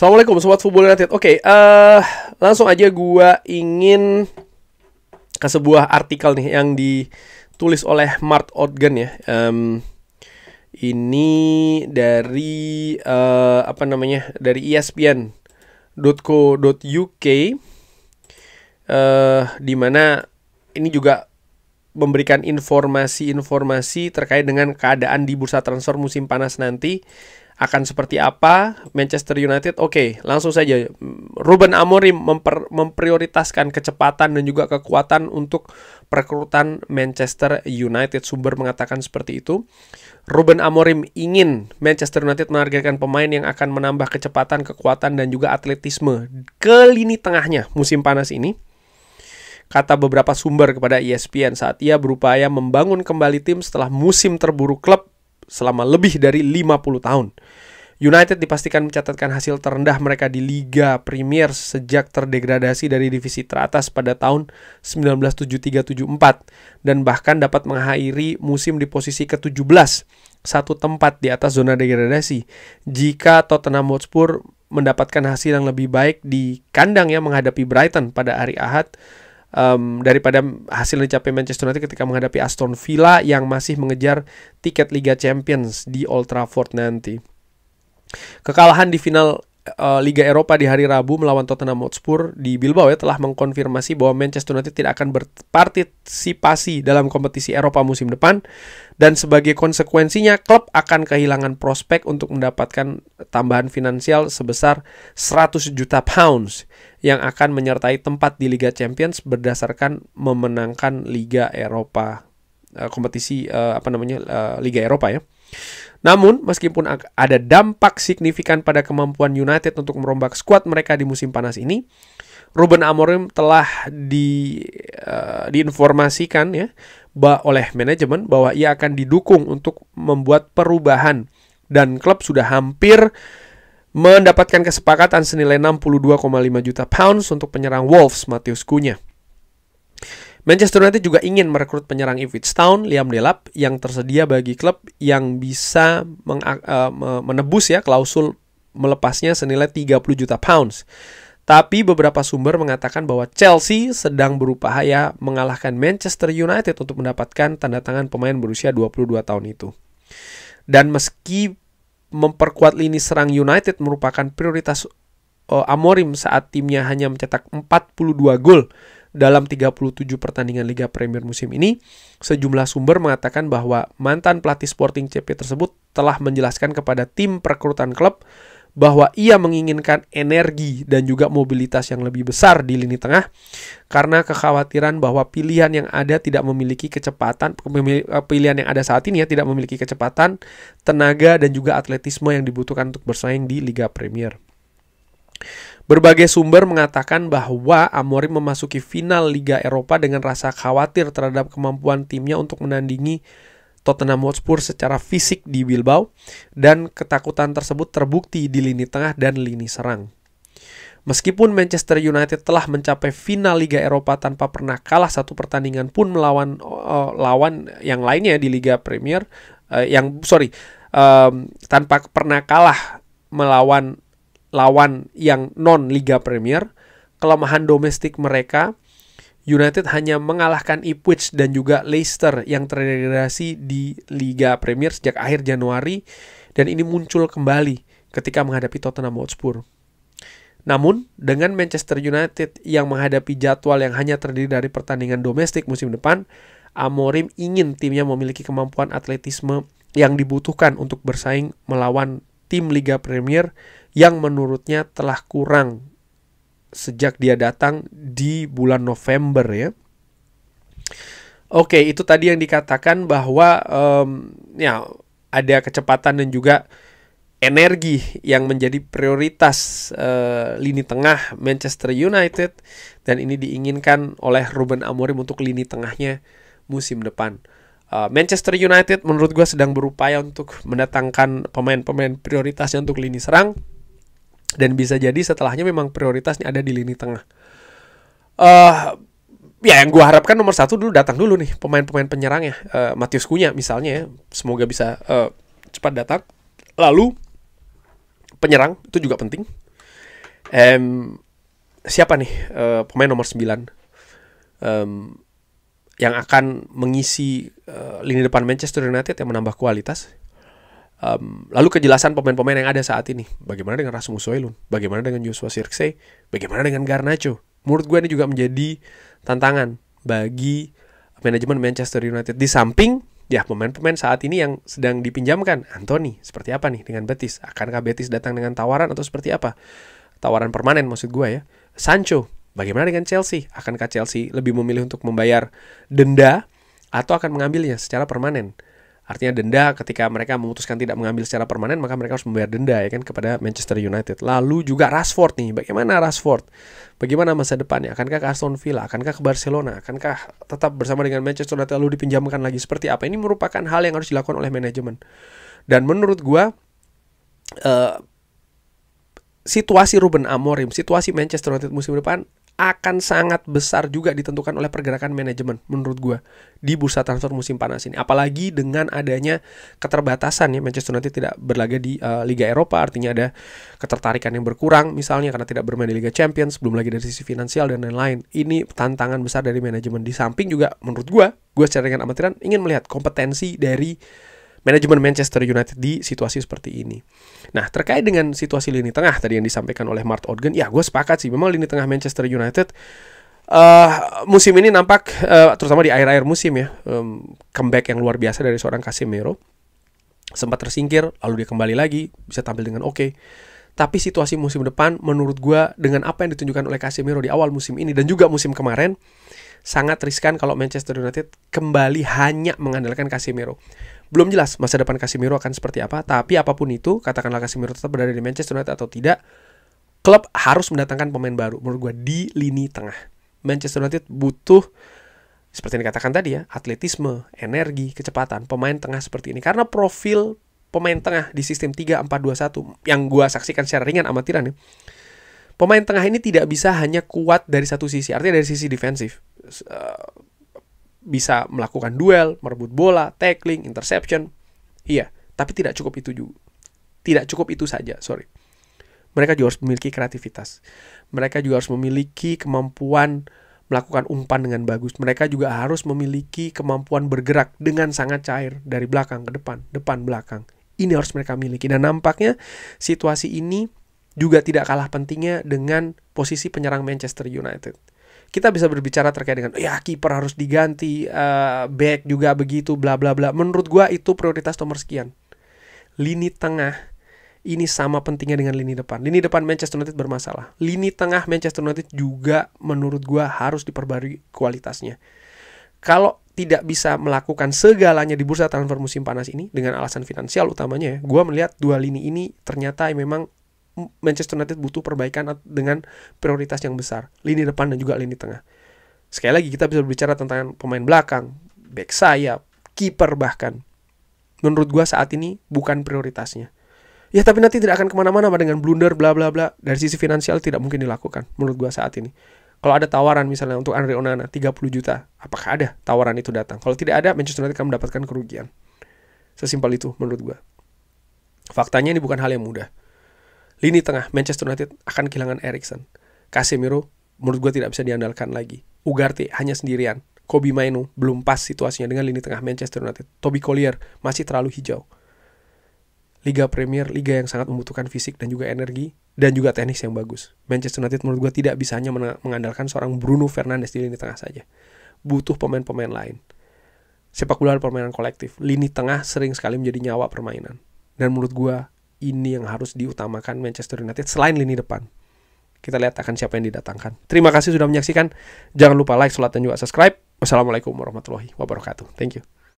Assalamualaikum Sobat Football United. Oke, langsung aja gua ingin ke sebuah artikel nih yang ditulis oleh Mark Ogden ya. Ini dari dari ESPN.co.uk, di mana ini juga memberikan informasi terkait dengan keadaan di bursa transfer musim panas nanti akan seperti apa Manchester United. Oke, langsung saja. Ruben Amorim memprioritaskan kecepatan dan juga kekuatan untuk perekrutan Manchester United. Sumber mengatakan seperti itu. Ruben Amorim ingin Manchester United menargetkan pemain yang akan menambah kecepatan, kekuatan, dan juga atletisme ke lini tengahnya musim panas ini, kata beberapa sumber kepada ESPN saat ia berupaya membangun kembali tim setelah musim terburuk klub selama lebih dari 50 tahun. United dipastikan mencatatkan hasil terendah mereka di Liga Premier sejak terdegradasi dari divisi teratas pada tahun 1973-74 dan bahkan dapat mengakhiri musim di posisi ke-17, satu tempat di atas zona degradasi. Jika Tottenham Hotspur mendapatkan hasil yang lebih baik di kandangnya menghadapi Brighton pada hari Ahad, daripada hasil yang dicapai Manchester United ketika menghadapi Aston Villa yang masih mengejar tiket Liga Champions di Old Trafford nanti. Kekalahan di final Liga Eropa di hari Rabu melawan Tottenham Hotspur di Bilbao telah mengkonfirmasi bahwa Manchester United tidak akan berpartisipasi dalam kompetisi Eropa musim depan, dan sebagai konsekuensinya klub akan kehilangan prospek untuk mendapatkan tambahan finansial sebesar 100 juta pounds yang akan menyertai tempat di Liga Champions berdasarkan memenangkan Liga Eropa, kompetisi Liga Eropa ya. Namun, meskipun ada dampak signifikan pada kemampuan United untuk merombak skuad mereka di musim panas ini, Ruben Amorim telah diinformasikan ya oleh manajemen bahwa ia akan didukung untuk membuat perubahan, dan klub sudah hampir mendapatkan kesepakatan senilai 62,5 juta pounds untuk penyerang Wolves Matheus Cunha. Manchester United juga ingin merekrut penyerang Ipswich Town Liam Delap yang tersedia bagi klub yang bisa menebus ya klausul melepasnya senilai 30 juta pounds. Tapi beberapa sumber mengatakan bahwa Chelsea sedang berupaya mengalahkan Manchester United untuk mendapatkan tanda tangan pemain berusia 22 tahun itu. Dan meski memperkuat lini serang United merupakan prioritas Amorim saat timnya hanya mencetak 42 gol dalam 37 pertandingan Liga Premier musim ini, sejumlah sumber mengatakan bahwa mantan pelatih Sporting CP tersebut telah menjelaskan kepada tim perekrutan klub bahwa ia menginginkan energi dan juga mobilitas yang lebih besar di lini tengah karena kekhawatiran bahwa pilihan yang ada tidak memiliki kecepatan, pilihan yang ada saat ini ya tidak memiliki kecepatan, tenaga dan juga atletisme yang dibutuhkan untuk bersaing di Liga Premier. Berbagai sumber mengatakan bahwa Amorim memasuki final Liga Eropa dengan rasa khawatir terhadap kemampuan timnya untuk menandingi Tottenham Hotspur secara fisik di Bilbao, dan ketakutan tersebut terbukti di lini tengah dan lini serang. Meskipun Manchester United telah mencapai final Liga Eropa tanpa pernah kalah satu pertandingan pun melawan lawan yang lainnya di Liga Premier, tanpa pernah kalah melawan lawan yang non Liga Premier, kelemahan domestik mereka, United hanya mengalahkan Ipswich dan juga Leicester yang terdegradasi di Liga Premier sejak akhir Januari, dan ini muncul kembali ketika menghadapi Tottenham Hotspur. Namun, dengan Manchester United yang menghadapi jadwal yang hanya terdiri dari pertandingan domestik musim depan, Amorim ingin timnya memiliki kemampuan atletisme yang dibutuhkan untuk bersaing melawan tim Liga Premier yang menurutnya telah kurang sejak dia datang di bulan November ya. Oke, itu tadi yang dikatakan bahwa ada kecepatan dan juga energi yang menjadi prioritas lini tengah Manchester United, dan ini diinginkan oleh Ruben Amorim untuk lini tengahnya musim depan. Manchester United menurut gue sedang berupaya untuk mendatangkan pemain-pemain prioritasnya untuk lini serang, dan bisa jadi setelahnya memang prioritasnya ada di lini tengah. Yang gue harapkan nomor satu dulu datang dulu nih pemain-pemain penyerangnya, Matheus Cunha misalnya ya, semoga bisa cepat datang. Lalu penyerang itu juga penting. Siapa nih pemain nomor 9 yang akan mengisi lini depan Manchester United yang menambah kualitas? Lalu kejelasan pemain-pemain yang ada saat ini. Bagaimana dengan Rasmus Højlund? Bagaimana dengan Joshua Zirkzee? Bagaimana dengan Garnacho? Menurut gue ini juga menjadi tantangan bagi manajemen Manchester United. Di samping ya pemain-pemain saat ini yang sedang dipinjamkan. Anthony, seperti apa nih dengan Betis? Akankah Betis datang dengan tawaran atau seperti apa? Tawaran permanen maksud gue ya. Sancho, bagaimana dengan Chelsea? Akankah Chelsea lebih memilih untuk membayar denda atau akan mengambilnya secara permanen? Artinya denda ketika mereka memutuskan tidak mengambil secara permanen, maka mereka harus membayar denda ya kan kepada Manchester United. Lalu juga Rashford nih, bagaimana Rashford? Bagaimana masa depannya? Akankah ke Aston Villa? Akankah ke Barcelona? Akankah tetap bersama dengan Manchester United lalu dipinjamkan lagi? Seperti apa? Ini merupakan hal yang harus dilakukan oleh manajemen. Dan menurut gua situasi Ruben Amorim, situasi Manchester United musim depan akan sangat besar juga ditentukan oleh pergerakan manajemen menurut gue di bursa transfer musim panas ini. Apalagi dengan adanya keterbatasan ya, Manchester United tidak berlaga di Liga Eropa, artinya ada ketertarikan yang berkurang misalnya karena tidak bermain di Liga Champions, belum lagi dari sisi finansial dan lain-lain. Ini tantangan besar dari manajemen. Di samping juga menurut gue secara dengan amatiran ingin melihat kompetensi dari manajemen Manchester United di situasi seperti ini. Nah, terkait dengan situasi lini tengah tadi yang disampaikan oleh Mark Odgen, ya gue sepakat sih, memang lini tengah Manchester United musim ini nampak, terutama di akhir-akhir musim ya, comeback yang luar biasa dari seorang Casemiro. Sempat tersingkir, lalu dia kembali lagi, bisa tampil dengan oke. Tapi situasi musim depan, menurut gue, dengan apa yang ditunjukkan oleh Casemiro di awal musim ini dan juga musim kemarin, sangat riskan kalau Manchester United kembali hanya mengandalkan Casemiro. Belum jelas masa depan Casemiro akan seperti apa, tapi apapun itu, katakanlah Casemiro tetap berada di Manchester United atau tidak, klub harus mendatangkan pemain baru, menurut gue, di lini tengah. Manchester United butuh, seperti yang dikatakan tadi ya, atletisme, energi, kecepatan, pemain tengah seperti ini. Karena profil pemain tengah di sistem 3-4-2-1, yang gue saksikan secara ringan amatiran ya, pemain tengah ini tidak bisa hanya kuat dari satu sisi, artinya dari sisi defensif. Bisa melakukan duel, merebut bola, tackling, interception. Iya, tapi tidak cukup itu juga. Tidak cukup itu saja, Mereka juga harus memiliki kreativitas. Mereka juga harus memiliki kemampuan melakukan umpan dengan bagus. Mereka juga harus memiliki kemampuan bergerak dengan sangat cair dari belakang ke depan, depan belakang. Ini harus mereka miliki. Dan nampaknya situasi ini juga tidak kalah pentingnya dengan posisi penyerang Manchester United. Kita bisa berbicara terkait dengan ya kiper harus diganti, back juga begitu, bla bla bla. Menurut gua itu prioritas nomor sekian. Lini tengah ini sama pentingnya dengan lini depan. Lini depan Manchester United bermasalah. Lini tengah Manchester United juga menurut gua harus diperbarui kualitasnya. Kalau tidak bisa melakukan segalanya di bursa transfer musim panas ini dengan alasan finansial utamanya ya, gua melihat dua lini ini ternyata memang Manchester United butuh perbaikan dengan prioritas yang besar, lini depan dan juga lini tengah. Sekali lagi kita bisa berbicara tentang pemain belakang, back sayap, kiper bahkan. Menurut gua saat ini bukan prioritasnya. Ya tapi nanti tidak akan kemana-mana dengan blunder bla bla bla. Dari sisi finansial tidak mungkin dilakukan menurut gua saat ini. Kalau ada tawaran misalnya untuk Andre Onana 30 juta, apakah ada tawaran itu datang? Kalau tidak ada, Manchester United akan mendapatkan kerugian. Sesimpel itu menurut gua. Faktanya ini bukan hal yang mudah. Lini tengah Manchester United akan kehilangan Eriksen. Casemiro menurut gue tidak bisa diandalkan lagi. Ugarte hanya sendirian. Kobbie Mainoo belum pas situasinya dengan lini tengah Manchester United. Toby Collier masih terlalu hijau. Liga Premier, liga yang sangat membutuhkan fisik dan juga energi dan juga teknis yang bagus. Manchester United menurut gue tidak bisa hanya mengandalkan seorang Bruno Fernandes di lini tengah saja. Butuh pemain-pemain lain. Sepak bola permainan kolektif. Lini tengah sering sekali menjadi nyawa permainan. Dan menurut gue ini yang harus diutamakan Manchester United selain lini depan. Kita lihat akan siapa yang didatangkan. Terima kasih sudah menyaksikan. Jangan lupa like, share, dan juga subscribe. Wassalamualaikum warahmatullahi wabarakatuh. Thank you.